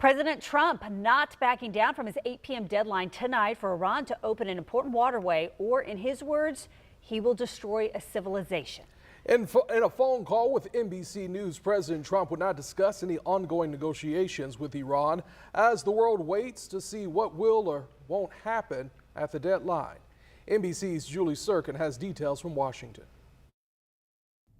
President Trump not backing down from his 8 p.m. deadline tonight for Iran to open an important waterway, or in his words, he will destroy a civilization. In a phone call with NBC News, President Trump would not discuss any ongoing negotiations with Iran as the world waits to see what will or won't happen at the deadline. NBC's Julie Sirkin has details from Washington.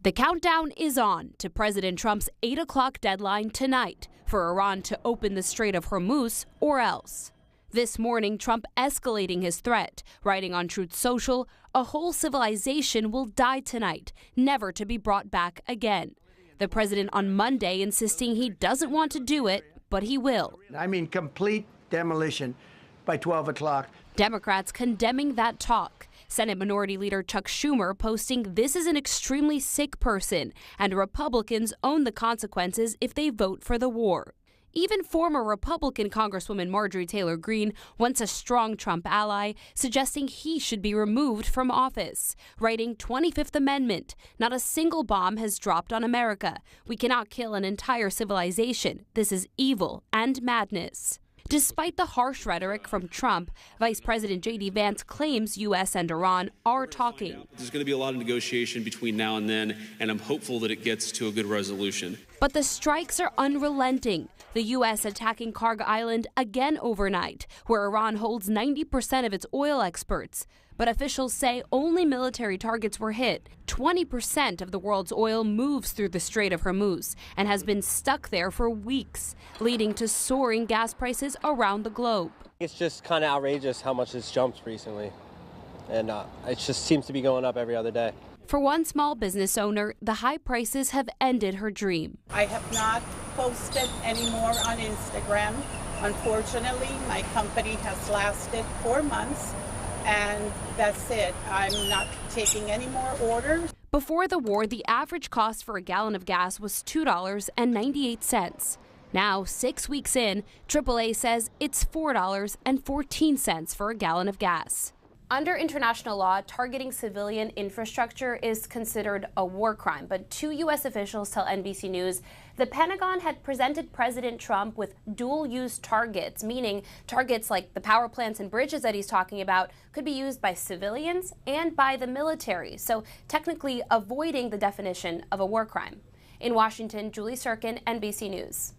The countdown is on to President Trump's 8 o'clock deadline tonight for Iran to open the Strait of Hormuz or else. This morning, Trump escalating his threat, writing on Truth Social, a whole civilization will die tonight, never to be brought back again. The president on Monday insisting he doesn't want to do it, but he will. I mean, complete demolition by 12 o'clock. Democrats condemning that talk. Senate Minority Leader Chuck Schumer posting this is an extremely sick person, and Republicans own the consequences if they vote for the war. Even former Republican Congresswoman Marjorie Taylor Greene, once a strong Trump ally, suggesting he should be removed from office, writing 25th Amendment, not a single bomb has dropped on America. We cannot kill an entire civilization. This is evil and madness. Despite the harsh rhetoric from Trump, Vice President J.D. Vance claims U.S. and Iran are talking. There's going to be a lot of negotiation between now and then, and I'm hopeful that it gets to a good resolution. But the strikes are unrelenting. The U.S. attacking Karg Island again overnight, where Iran holds 90% of its oil exports. But officials say only military targets were hit. 20% of the world's oil moves through the Strait of Hormuz and has been stuck there for weeks, leading to soaring gas prices around the globe. It's just kind of outrageous how much it's jumped recently, and it just seems to be going up every other day. For one small business owner, the high prices have ended her dream. I have not posted anymore on Instagram. Unfortunately, my company has lasted 4 months. And that's it. I'm not taking any more orders. Before the war, the average cost for a gallon of gas was $2.98. Now, 6 weeks in, AAA says it's $4.14 for a gallon of gas. Under international law, targeting civilian infrastructure is considered a war crime. But two U.S. officials tell NBC News the Pentagon had presented President Trump with dual-use targets, meaning targets like the power plants and bridges that he's talking about could be used by civilians and by the military, so technically avoiding the definition of a war crime. In Washington, Julie Sirkin, NBC News.